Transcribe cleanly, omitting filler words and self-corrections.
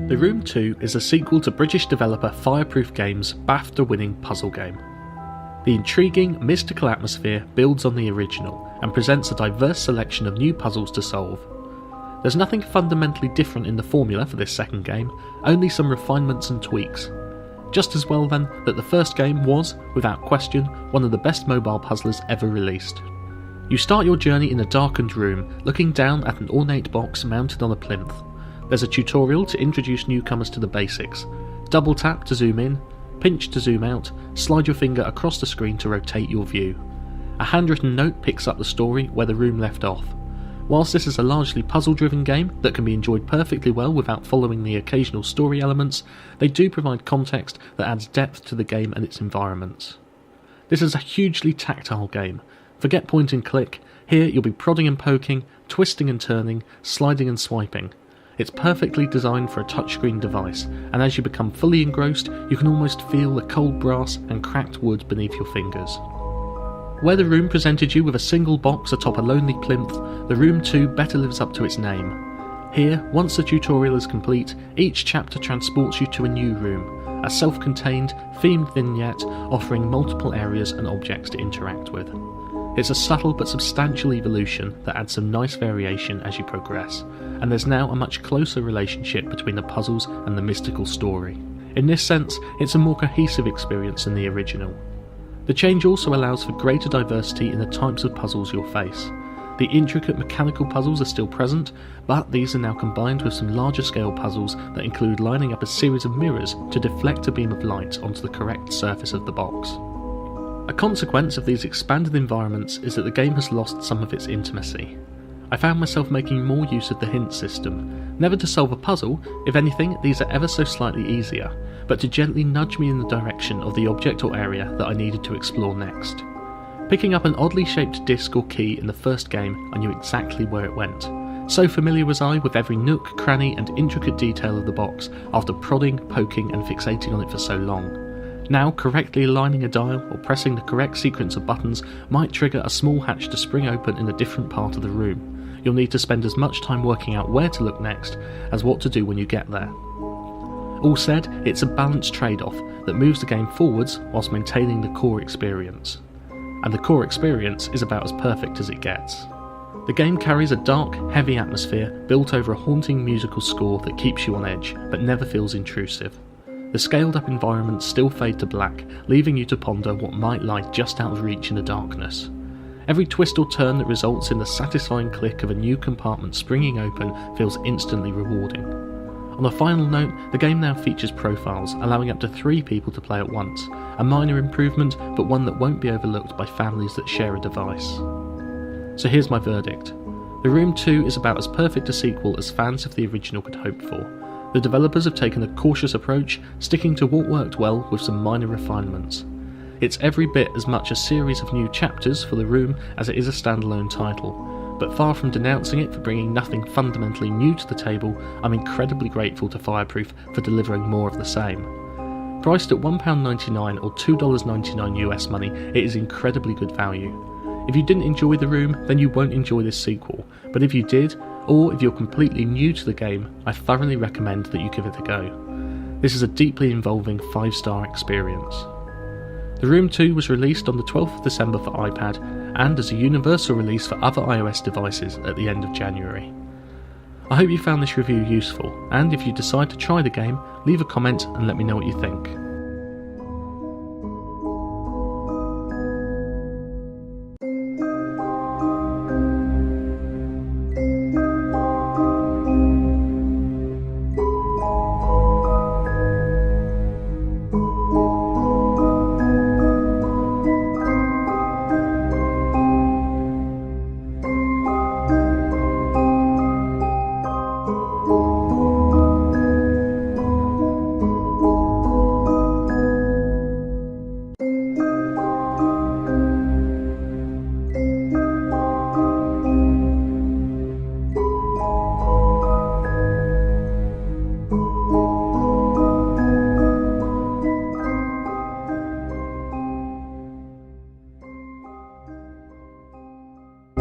The Room 2 is a sequel to British developer Fireproof Games' BAFTA-winning puzzle game. The intriguing, mystical atmosphere builds on the original and presents a diverse selection of new puzzles to solve. There's nothing fundamentally different in the formula for this second game, only some refinements and tweaks. Just as well then that the first game was, without question, one of the best mobile puzzlers ever released. You start your journey in a darkened room, looking down at an ornate box mounted on a plinth. There's a tutorial to introduce newcomers to the basics. Double tap to zoom in, pinch to zoom out, slide your finger across the screen to rotate your view. A handwritten note picks up the story where the room left off. Whilst this is a largely puzzle-driven game that can be enjoyed perfectly well without following the occasional story elements, they do provide context that adds depth to the game and its environments. This is a hugely tactile game. Forget point and click, here you'll be prodding and poking, twisting and turning, sliding and swiping. It's perfectly designed for a touchscreen device, and as you become fully engrossed, you can almost feel the cold brass and cracked wood beneath your fingers. Where the room presented you with a single box atop a lonely plinth, the Room 2 better lives up to its name. Here, once the tutorial is complete, each chapter transports you to a new room, a self-contained, themed vignette offering multiple areas and objects to interact with. It's a subtle but substantial evolution that adds some nice variation as you progress, and there's now a much closer relationship between the puzzles and the mystical story. In this sense, it's a more cohesive experience than the original. The change also allows for greater diversity in the types of puzzles you'll face. The intricate mechanical puzzles are still present, but these are now combined with some larger scale puzzles that include lining up a series of mirrors to deflect a beam of light onto the correct surface of the box. A consequence of these expanded environments is that the game has lost some of its intimacy. I found myself making more use of the hint system, never to solve a puzzle, if anything these are ever so slightly easier, but to gently nudge me in the direction of the object or area that I needed to explore next. Picking up an oddly shaped disc or key in the first game, I knew exactly where it went. So familiar was I with every nook, cranny and intricate detail of the box after prodding, poking and fixating on it for so long. Now, correctly aligning a dial or pressing the correct sequence of buttons might trigger a small hatch to spring open in a different part of the room. You'll need to spend as much time working out where to look next as what to do when you get there. All said, it's a balanced trade-off that moves the game forwards whilst maintaining the core experience. And the core experience is about as perfect as it gets. The game carries a dark, heavy atmosphere built over a haunting musical score that keeps you on edge, but never feels intrusive. The scaled-up environments still fade to black, leaving you to ponder what might lie just out of reach in the darkness. Every twist or turn that results in the satisfying click of a new compartment springing open feels instantly rewarding. On a final note, the game now features profiles, allowing up to 3 people to play at once, a minor improvement, but one that won't be overlooked by families that share a device. So here's my verdict. The Room 2 is about as perfect a sequel as fans of the original could hope for. The developers have taken a cautious approach, sticking to what worked well with some minor refinements. It's every bit as much a series of new chapters for the Room as it is a standalone title, but far from denouncing it for bringing nothing fundamentally new to the table, I'm incredibly grateful to Fireproof for delivering more of the same. Priced at £1.99 or $2.99 US money, it is incredibly good value. If you didn't enjoy The Room, then you won't enjoy this sequel, but if you did, or if you're completely new to the game, I thoroughly recommend that you give it a go. This is a deeply involving 5-star experience. The Room 2 was released on the 12th of December for iPad, and as a universal release for other iOS devices at the end of January. I hope you found this review useful, and if you decide to try the game, leave a comment and let me know what you think.